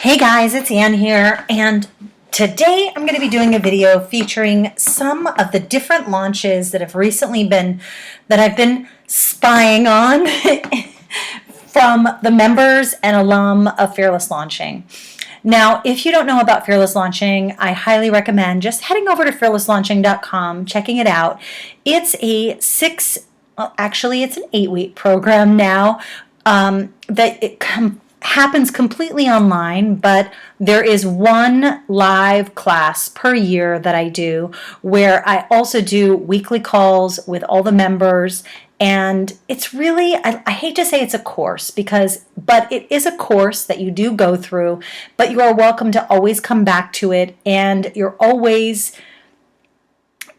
Hey guys, it's Ann here, and today I'm going to be doing a video featuring some of the different launches that I've been spying on from the members and alum of Fearless Launching. Now, if you don't know about Fearless Launching, I highly recommend just heading over to fearlesslaunching.com, checking it out. It's it's an 8-week program now happens completely online, but there is one live class per year that I do where I also do weekly calls with all the members. And it's really, I hate to say it's a course but it is a course that you do go through, but you are welcome to always come back to it, and you're always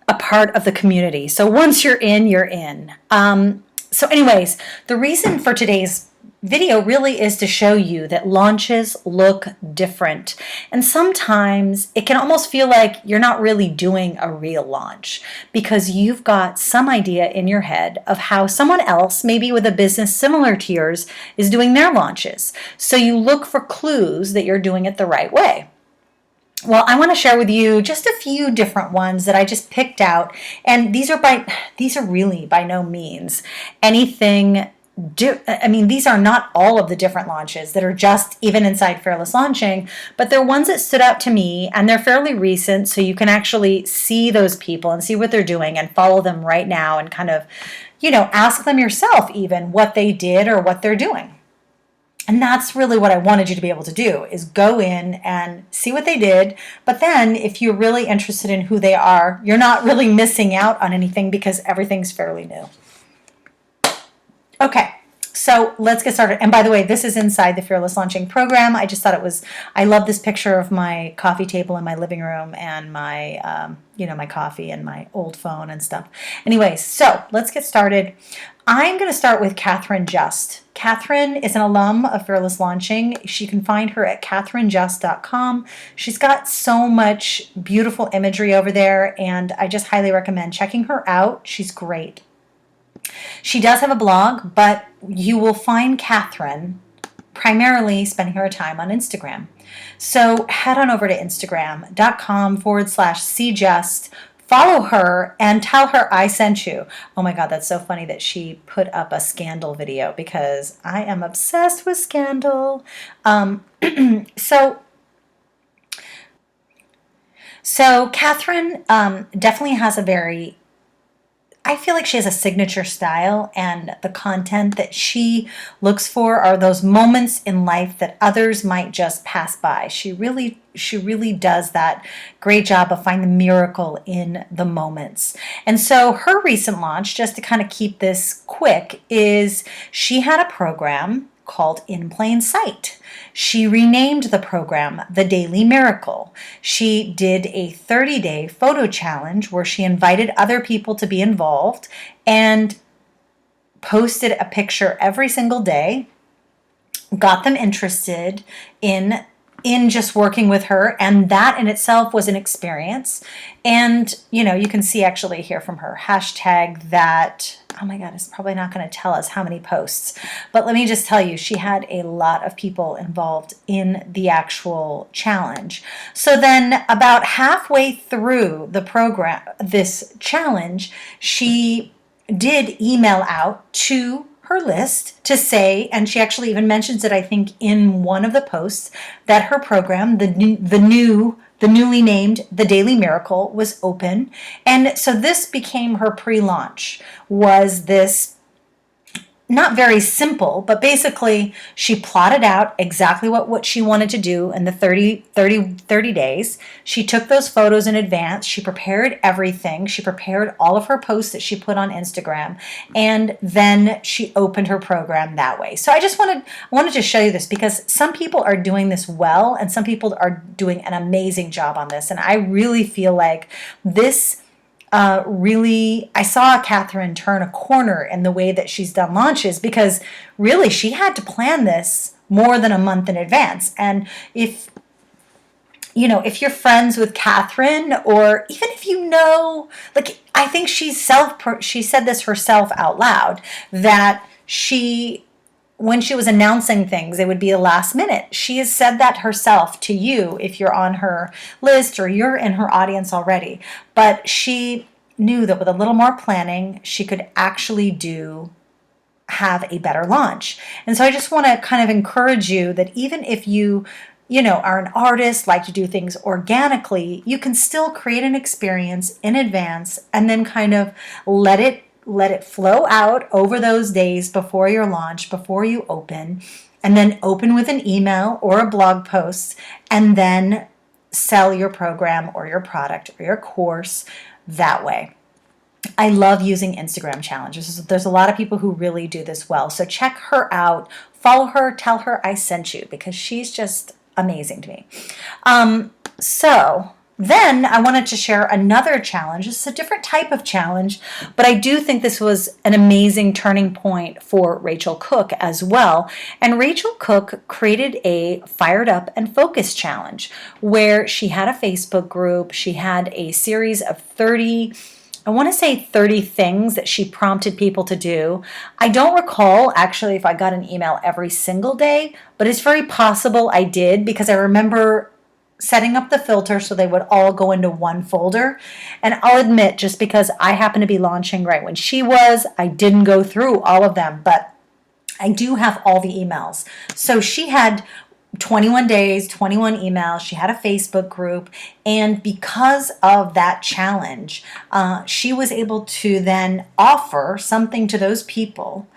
a part of the community. So once you're in, you're in. So anyways, the reason for today's video really is to show you that launches look different. And sometimes it can almost feel like you're not really doing a real launch because you've got some idea in your head of how someone else, maybe with a business similar to yours, is doing their launches. So you look for clues that you're doing it the right way. Well, I want to share with you just a few different ones that I just picked out, and these are really by no means anything. These are not all of the different launches that are just even inside Fearless Launching, but they're ones that stood out to me, and they're fairly recent, so you can actually see those people and see what they're doing and follow them right now and kind of, ask them yourself even what they did or what they're doing. And that's really what I wanted you to be able to do, is go in and see what they did. But then if you're really interested in who they are, you're not really missing out on anything because everything's fairly new. Okay, so let's get started. And by the way, this is inside the Fearless Launching program. I just thought I love this picture of my coffee table in my living room and my, my coffee and my old phone and stuff. Anyways, so let's get started. I'm going to start with Catherine Just. Catherine is an alum of Fearless Launching. You can find her at catherinejust.com. She's got so much beautiful imagery over there, and I just highly recommend checking her out. She's great. She does have a blog, but you will find Catherine primarily spending her time on Instagram. So head on over to instagram.com/cjust. Follow her and tell her I sent you. Oh my God, that's so funny that she put up a Scandal video because I am obsessed with Scandal. So Catherine definitely has I feel like she has a signature style, and the content that she looks for are those moments in life that others might just pass by. She really does that great job of finding the miracle in the moments. And so her recent launch, just to kind of keep this quick, is she had a program called In Plain Sight. She renamed the program The Daily Miracle. She did a 30-day photo challenge where she invited other people to be involved and posted a picture every single day, got them interested in just working with her, and that in itself was an experience. And you can see actually here from her hashtag that, oh my God, it's probably not going to tell us how many posts, but let me just tell you, she had a lot of people involved in the actual challenge. So then about halfway through the program, this challenge, she did email out to her list to say, and she actually even mentions it, I think, in one of the posts, that her program, the newly named The Daily Miracle, was open. And so this became her pre-launch, was this not very simple, but basically she plotted out exactly what she wanted to do in the 30 days. She took those photos in advance. She prepared everything. She prepared all of her posts that she put on Instagram, and then she opened her program that way. So I wanted to show you this because some people are doing this well, and some people are doing an amazing job on this. And I really feel like this I saw Catherine turn a corner in the way that she's done launches, because really she had to plan this more than a month in advance. And if you're friends with Catherine, or even if I think she said this herself out loud, that she when she was announcing things, it would be the last minute. She has said that herself to you if you're on her list or you're in her audience already. But she knew that with a little more planning, she could actually have a better launch. And so I just want to kind of encourage you that even if you know, are an artist, like to do things organically, you can still create an experience in advance and then kind of let it flow out over those days before your launch, before you open, and then open with an email or a blog post, and then sell your program or your product or your course that way. I love using Instagram challenges. There's a lot of people who really do this well. So check her out, follow her, tell her I sent you, because she's just amazing to me. So then I wanted to share another challenge. It's a different type of challenge, but I do think this was an amazing turning point for Racheal Cooke as well. And Racheal Cooke created a Fired Up and Focused challenge where she had a Facebook group. She had a series of 30 things that she prompted people to do. I don't recall actually if I got an email every single day, but it's very possible I did, because I remember setting up the filter so they would all go into one folder. And I'll admit, just because I happened to be launching right when she was, I didn't go through all of them, but I do have all the emails. So she had 21 days, 21 emails. She had a Facebook group. And because of that challenge, she was able to then offer something to those people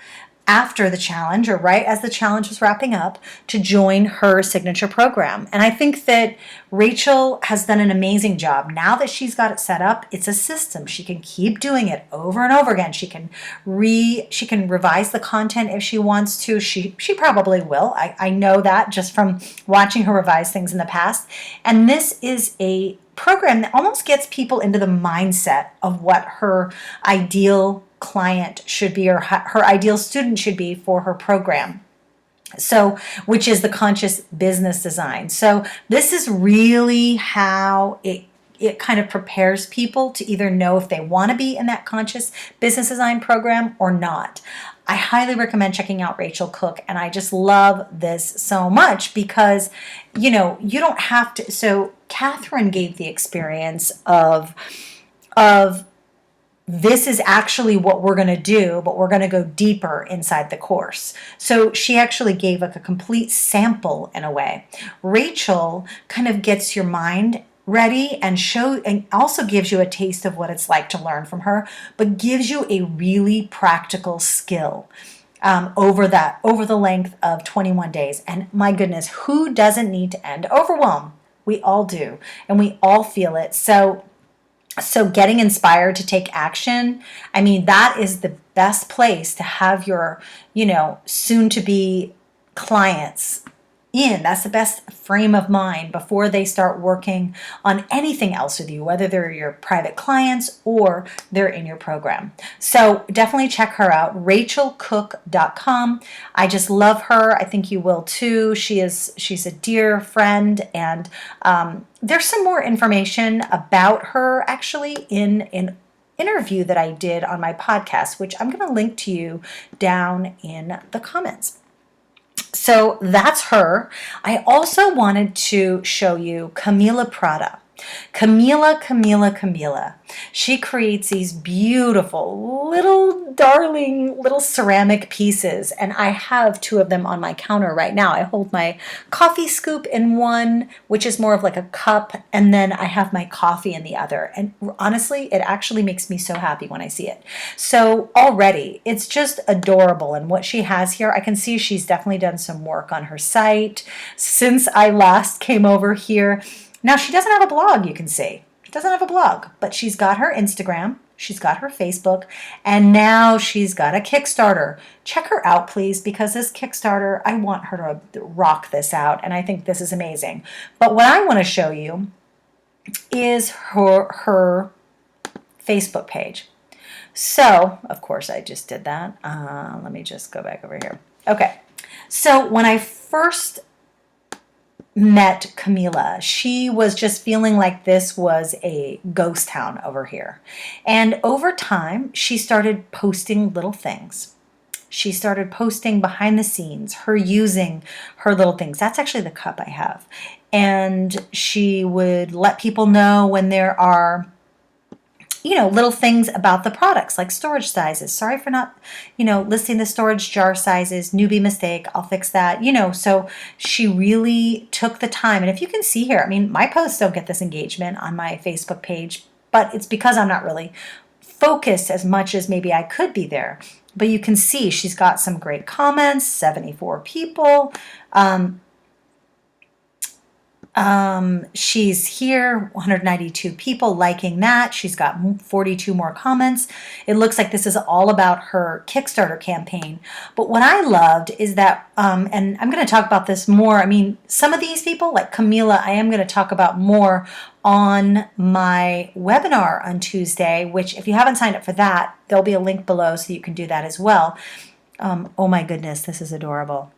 after the challenge, or right as the challenge was wrapping up, to join her signature program. And I think that Racheal has done an amazing job. Now that she's got it set up, it's a system. She can keep doing it over and over again. She can revise the content if she wants to. She probably will. I know that just from watching her revise things in the past. And this is a program that almost gets people into the mindset of what her ideal client should be, or her ideal student should be for her program. So, which is the conscious business design. So this is really how it kind of prepares people to either know if they want to be in that conscious business design program or not. I highly recommend checking out Racheal Cooke, and I just love this so much because, you know, you don't have to. So Catherine gave the experience of this is actually what we're going to do, but we're going to go deeper inside the course. So she actually gave like a complete sample in a way. Racheal kind of gets your mind ready and also gives you a taste of what it's like to learn from her, but gives you a really practical skill over the length of 21 days. And my goodness, who doesn't need to end overwhelmed? We all do, and we all feel it. So getting inspired to take action, I mean, that is the best place to have your, soon to be clients in. That's the best frame of mind before they start working on anything else with you, whether they're your private clients or they're in your program. So definitely check her out, rachealcooke.com. I just love her. I think you will too. She's a dear friend, and there's some more information about her actually in an interview that I did on my podcast, which I'm going to link to you down in the comments. So that's her. I also wanted to show you Camila Prada. Camila. She creates these beautiful darling little ceramic pieces, and I have 2 of them on my counter right now. I hold my coffee scoop in one, which is more of like a cup, and then I have my coffee in the other. And honestly, it actually makes me so happy when I see it. So already, it's just adorable. And what she has here, I can see she's definitely done some work on her site since I last came over here. Now, she doesn't have a blog, you can see. She doesn't have a blog, but she's got her Instagram, she's got her Facebook, and now she's got a Kickstarter. Check her out, please, because this Kickstarter, I want her to rock this out, and I think this is amazing. But what I want to show you is her Facebook page. So, of course, I just did that. Let me just go back over here. Okay, so when I first met Camila, she was just feeling like this was a ghost town over here. And over time, she started posting little things. she started posting behind the scenes, her using her little things. That's actually the cup I have. And she would let people know when there are, little things about the products like storage sizes. Sorry for not, listing the storage jar sizes. Newbie mistake. I'll fix that. So she really took the time. And if you can see here, I mean, my posts don't get this engagement on my Facebook page, but it's because I'm not really focused as much as maybe I could be there. But you can see she's got some great comments, 74 people. She's here, 192 people liking that. She's got 42 more comments. It looks like this is all about her Kickstarter campaign. But what I loved is that, and I'm going to talk about this more. I mean, some of these people, like Camila, I am going to talk about more on my webinar on Tuesday, which if you haven't signed up for that, there'll be a link below so you can do that as well. Oh my goodness, this is adorable.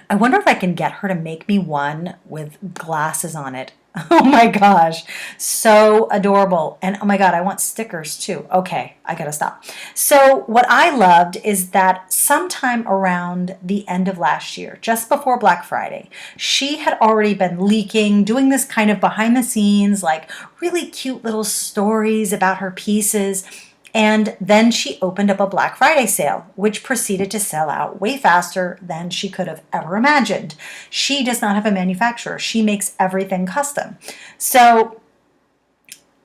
I wonder if I can get her to make me one with glasses on it. Oh my gosh, so adorable. And oh my God, I want stickers too. Okay, I gotta stop. So what I loved is that sometime around the end of last year, just before Black Friday, she had already been leaking, doing this kind of behind the scenes, like really cute little stories about her pieces. And then she opened up a Black Friday sale, which proceeded to sell out way faster than she could have ever imagined. She does not have a manufacturer. She makes everything custom. So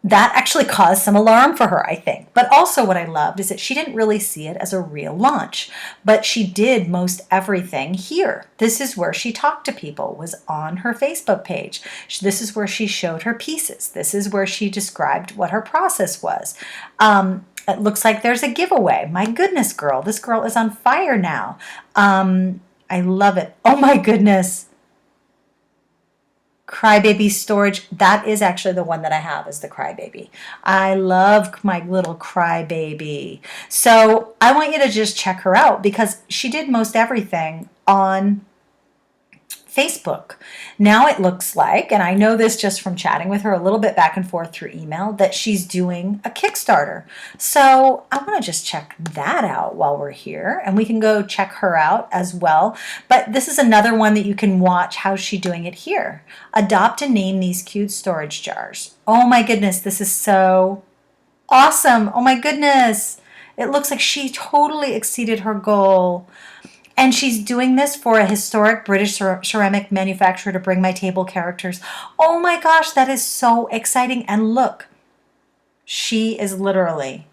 that actually caused some alarm for her, I think. But also what I loved is that she didn't really see it as a real launch, but she did most everything here. This is where she talked to people, was on her Facebook page. This is where she showed her pieces. This is where she described what her process was. It looks like there's a giveaway. My goodness, girl. This girl is on fire now. I love it. Oh my goodness. Crybaby storage. That is actually the one that I have, is the Crybaby. I love my little Crybaby. So I want you to just check her out because she did most everything on Facebook. Now it looks like, and I know this just from chatting with her a little bit back and forth through email, that she's doing a Kickstarter. So I want to just check that out while we're here, and we can go check her out as well. But this is another one that you can watch. How's she doing it here? Adopt and name these cute storage jars. Oh my goodness, this is so awesome. Oh my goodness. It looks like she totally exceeded her goal. And she's doing this for a historic British ceramic manufacturer to bring my table characters. Oh my gosh, that is so exciting. And look, she is literally,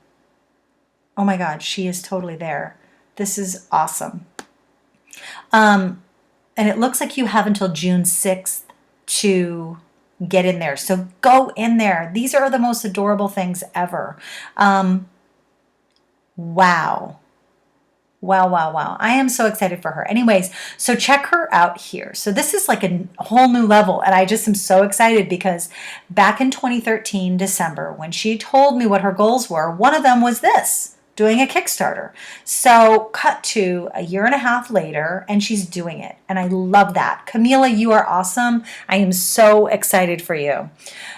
oh my God, she is totally there. This is awesome. And it looks like you have until June 6th to get in there. So go in there. These are the most adorable things ever. Wow. Wow. I am so excited for her. Anyways, so check her out here. So this is like a whole new level. And I just am so excited because back in 2013, December, when she told me what her goals were, one of them was this, doing a Kickstarter. So cut to a year and a half later, and she's doing it. And I love that. Camila, you are awesome. I am so excited for you.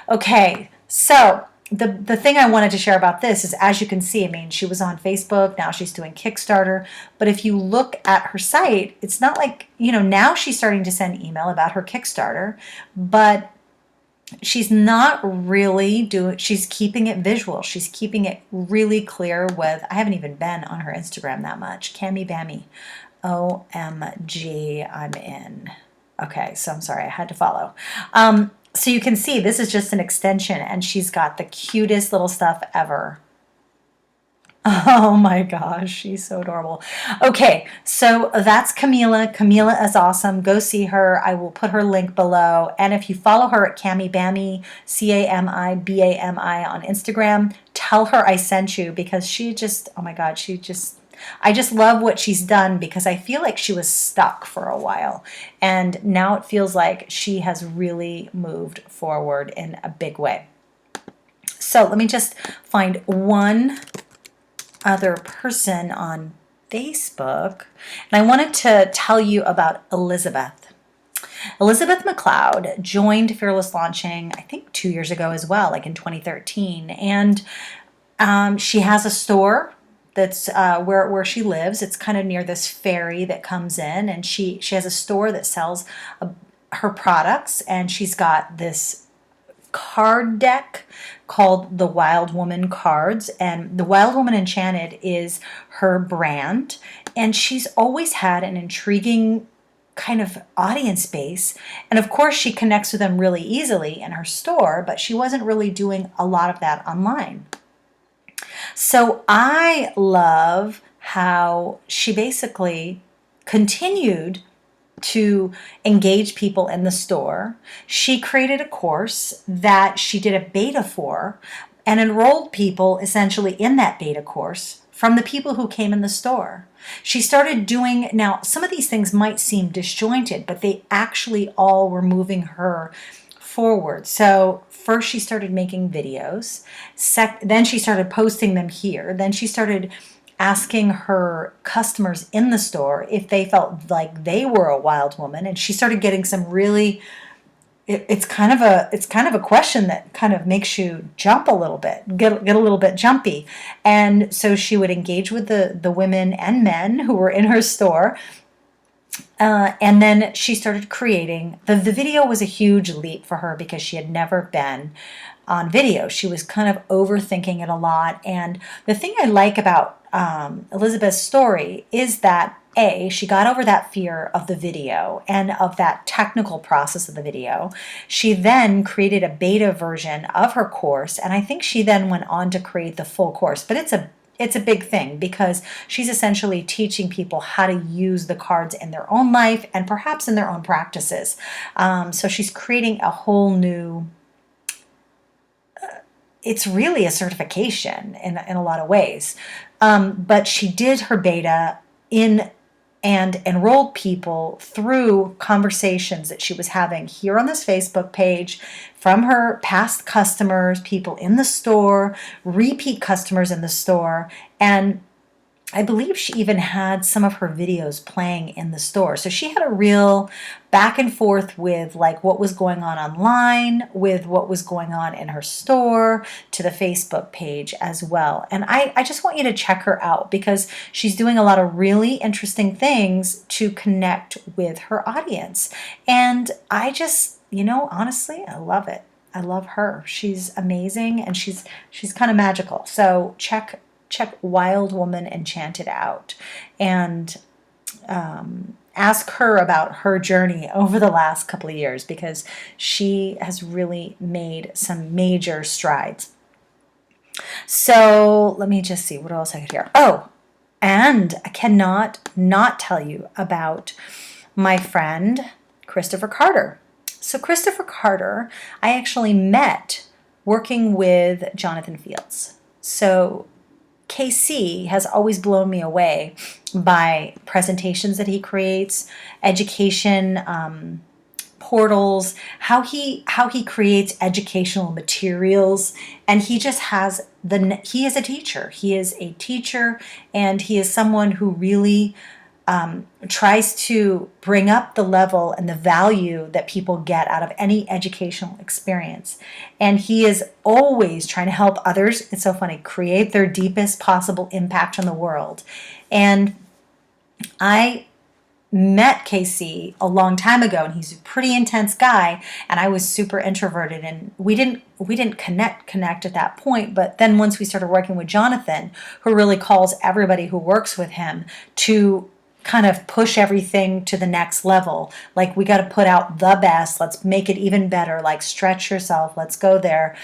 Okay, so the thing I wanted to share about this is, as you can see, I mean, she was on Facebook, now she's doing Kickstarter, but if you look at her site, it's not like, now she's starting to send email about her Kickstarter, but she's not really she's keeping it visual. She's keeping it really clear with, I haven't even been on her Instagram that much. Cammy Bammy. OMG, I'm in. Okay, so I'm sorry, I had to follow. So you can see this is just an extension, and she's got the cutest little stuff ever. Oh my gosh, she's so adorable. Okay, so that's Camila. Camila is awesome. Go see her. I will put her link below. And if you follow her at Cammy Bammy, CAMIBAMI on Instagram, tell her I sent you because she just, oh my God, I just love what she's done because I feel like she was stuck for a while. And now it feels like she has really moved forward in a big way. So let me just find one other person on Facebook. And I wanted to tell you about Elizabeth. Elizabeth McCloud joined Fearless Launching, I think 2 years ago as well, like in 2013. And she has a store that's where she lives. It's kind of near this ferry that comes in, and she has a store that sells her products, and she's got this card deck called the Wild Woman Cards, and the Wild Woman Enchanted is her brand, and she's always had an intriguing kind of audience base, and of course she connects with them really easily in her store, but she wasn't really doing a lot of that online. So I love how she basically continued to engage people in the store. She created a course that she did a beta for and enrolled people essentially in that beta course from the people who came in the store. She started doing, now some of these things might seem disjointed, but they actually all were moving her forward. So first she started making videos, then she started posting them here, then she started asking her customers in the store if they felt like they were a wild woman, and she started getting some really, it's kind of a question that kind of makes you jump a little bit, get a little bit jumpy. And so she would engage with the women and men who were in her store. And then she started creating, the video was a huge leap for her because she had never been on video. She was kind of overthinking it a lot. And the thing I like about Elizabeth's story is that she got over that fear of the video and of that technical process of the video. She then created a beta version of her course, and I think she then went on to create the full course. But it's a big thing because she's essentially teaching people how to use the cards in their own life and perhaps in their own practices. So she's creating a whole new, it's really a certification in a lot of ways. But she did her beta and enrolled people through conversations that she was having here on this Facebook page from her past customers, people in the store, repeat customers in the store, and I believe she even had some of her videos playing in the store. So she had a real back and forth with like what was going on online, with what was going on in her store, to the Facebook page as well. And I just want you to check her out because she's doing a lot of really interesting things to connect with her audience. And I just, honestly, I love it. I love her. She's amazing, and she's kind of magical. So check Wild Woman Enchanted out, and ask her about her journey over the last couple of years because she has really made some major strides. So let me just see what else I could hear. Oh, and I cannot not tell you about my friend Kristoffer Carter. So Kristoffer Carter, I actually met working with Jonathan Fields. So KC has always blown me away by presentations that he creates, education portals, how he creates educational materials, and he just has he is a teacher. He is a teacher, and he is someone who really tries to bring up the level and the value that people get out of any educational experience. And he is always trying to help others, it's so funny, create their deepest possible impact on the world. And I met Casey a long time ago, and he's a pretty intense guy, and I was super introverted, and we didn't connect at that point. But then once we started working with Jonathan, who really calls everybody who works with him to kind of push everything to the next level. Like, we got to put out the best. Let's make it even better. Like, stretch yourself. Let's go there.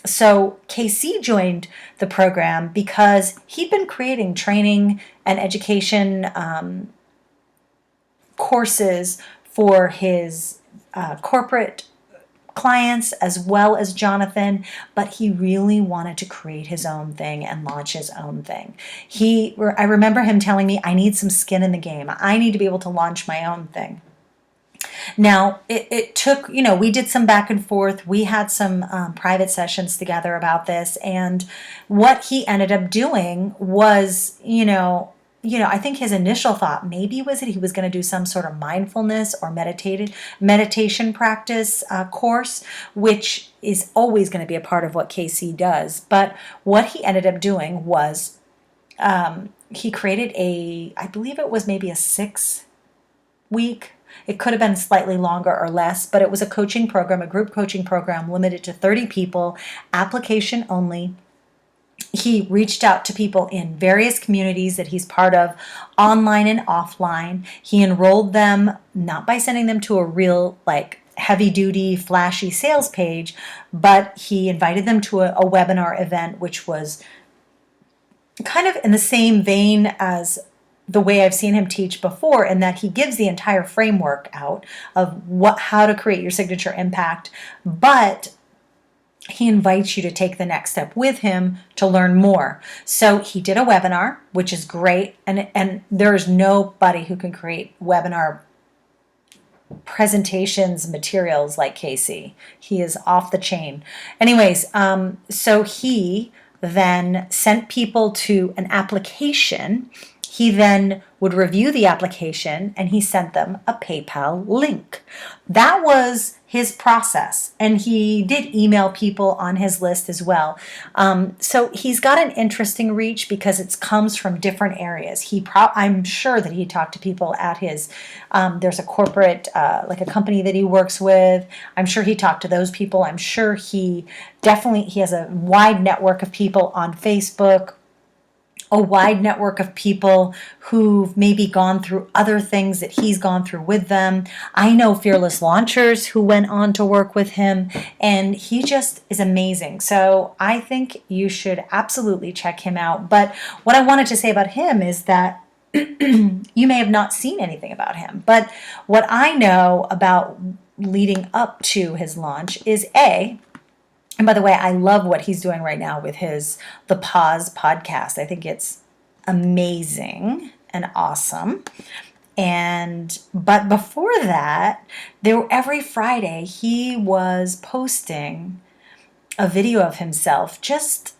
So KC joined the program because he'd been creating training and education courses for his corporate clients as well as Jonathan, but he really wanted to create his own thing and launch his own thing. I remember him telling me, I need some skin in the game. I need to be able to launch my own thing. Now, it took, we did some back and forth. We had some private sessions together about this, and what he ended up doing was, I think his initial thought maybe was that he was going to do some sort of mindfulness or meditation practice course, which is always going to be a part of what KC does. But what he ended up doing was he created I believe it was maybe a 6 week. It could have been slightly longer or less, but it was a coaching program, a group coaching program limited to 30 people, application only. He reached out to people in various communities that he's part of, online and offline. He enrolled them not by sending them to a real, like, heavy duty, flashy sales page, but he invited them to a webinar event, which was kind of in the same vein as the way I've seen him teach before, in that he gives the entire framework out of how to create your signature impact, but he invites you to take the next step with him to learn more. So he did a webinar, which is great, and there's nobody who can create webinar presentations materials like Casey. He is off the chain. Anyways, so he then sent people to an application. He then would review the application and he sent them a PayPal link. That was his process. And he did email people on his list as well. So he's got an interesting reach because it comes from different areas. I'm sure that he talked to people at his, there's a corporate, like a company that he works with. I'm sure he talked to those people. I'm sure he has a wide network of people on Facebook, a wide network of people who've maybe gone through other things that he's gone through with them. I know fearless launchers who went on to work with him, and he just is amazing. So I think you should absolutely check him out. But what I wanted to say about him is that you may have not seen anything about him, but what I know about leading up to his launch is and by the way, I love what he's doing right now with the Pause podcast. I think it's amazing and awesome. But before that, every Friday he was posting a video of himself just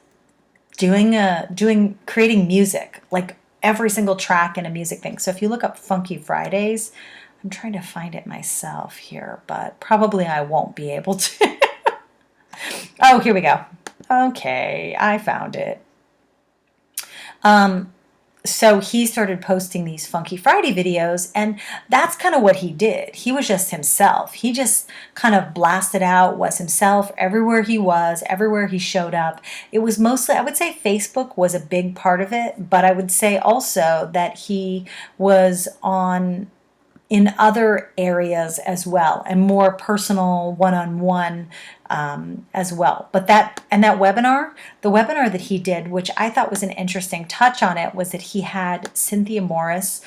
creating music, like every single track in a music thing. So if you look up Funky Fridays, I'm trying to find it myself here, but probably I won't be able to. Oh, here we go. Okay, I found it. So he started posting these Funky Friday videos, and that's kind of what he did. He was just himself. He just kind of blasted out, was himself everywhere he was, everywhere he showed up. It was mostly, I would say Facebook was a big part of it, but I would say also that he was in other areas as well, and more personal one-on-one as well. But the webinar that he did, which I thought was an interesting touch on it, was that he had Cynthia Morris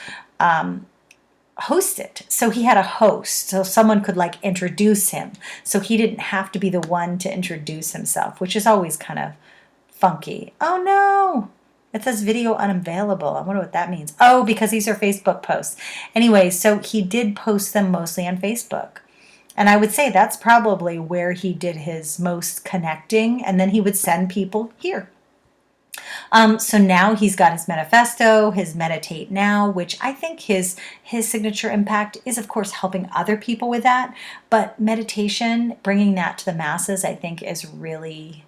host it. So he had a host, so someone could like introduce him. So he didn't have to be the one to introduce himself, which is always kind of funky. Oh no! It says video unavailable. I wonder what that means. Oh, because these are Facebook posts. Anyway, so he did post them mostly on Facebook. And I would say that's probably where he did his most connecting. And then he would send people here. So now he's got his manifesto, his Meditate Now, which I think his signature impact is, of course, helping other people with that. But meditation, bringing that to the masses, I think is really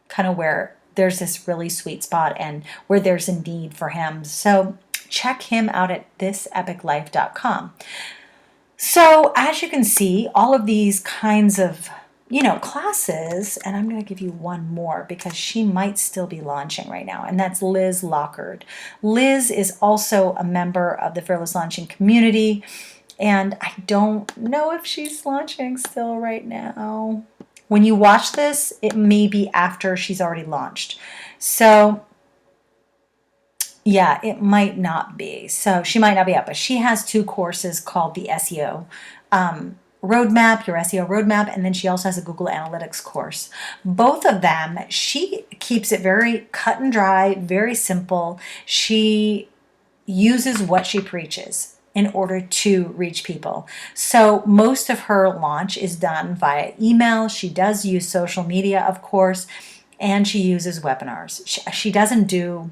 kind of where there's this really sweet spot and where there's a need for him. So check him out at thisepiclife.com. So as you can see, all of these kinds of, classes, and I'm going to give you one more because she might still be launching right now, and that's Liz Lockard. Liz is also a member of the Fearless Launching community, and I don't know if she's launching still right now. When you watch this, it may be after she's already launched. So, yeah, it might not be. So she might not be up, but she has 2 courses called the SEO Roadmap, your SEO Roadmap, and then she also has a Google Analytics course. Both of them, she keeps it very cut and dry, very simple. She uses what she preaches in order to reach people. So most of her launch is done via email. She does use social media, of course, and she uses webinars. She doesn't do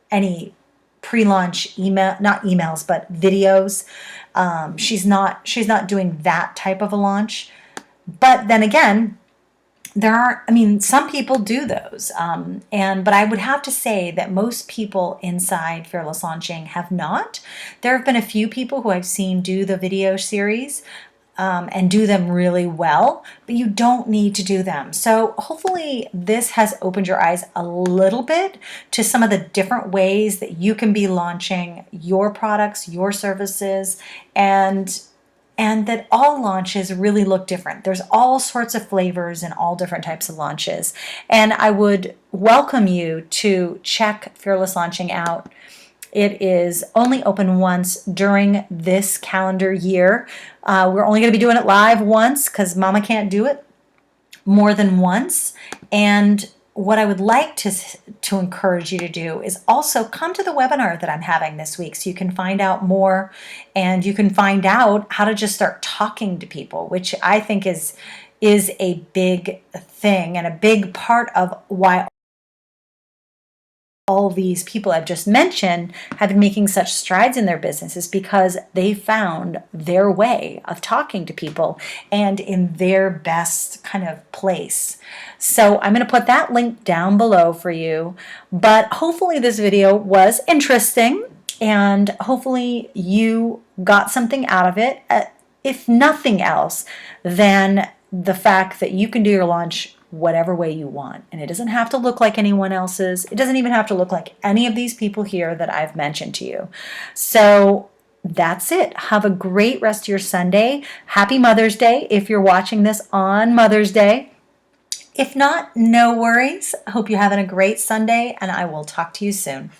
any pre-launch not emails, but videos. She's not doing that type of a launch. But then again, there are, I mean, some people do those, but I would have to say that most people inside Fearless Launching have not. There have been a few people who I've seen do the video series, and do them really well, but you don't need to do them. So hopefully this has opened your eyes a little bit to some of the different ways that you can be launching your products, your services, and that all launches really look different. There's all sorts of flavors and all different types of launches. And I would welcome you to check Fearless Launching out. It is only open once during this calendar year. We're only going to be doing it live once because Mama can't do it more than once. And what I would like to encourage you to do is also come to the webinar that I'm having this week so you can find out more and you can find out how to just start talking to people, which I think is a big thing and a big part of why all these people I've just mentioned have been making such strides in their businesses, because they found their way of talking to people and in their best kind of place. So I'm going to put that link down below for you, but hopefully this video was interesting and hopefully you got something out of it. If nothing else, then the fact that you can do your launch whatever way you want. And it doesn't have to look like anyone else's. It doesn't even have to look like any of these people here that I've mentioned to you. So that's it. Have a great rest of your Sunday. Happy Mother's Day if you're watching this on Mother's Day. If not, no worries. I hope you're having a great Sunday, and I will talk to you soon.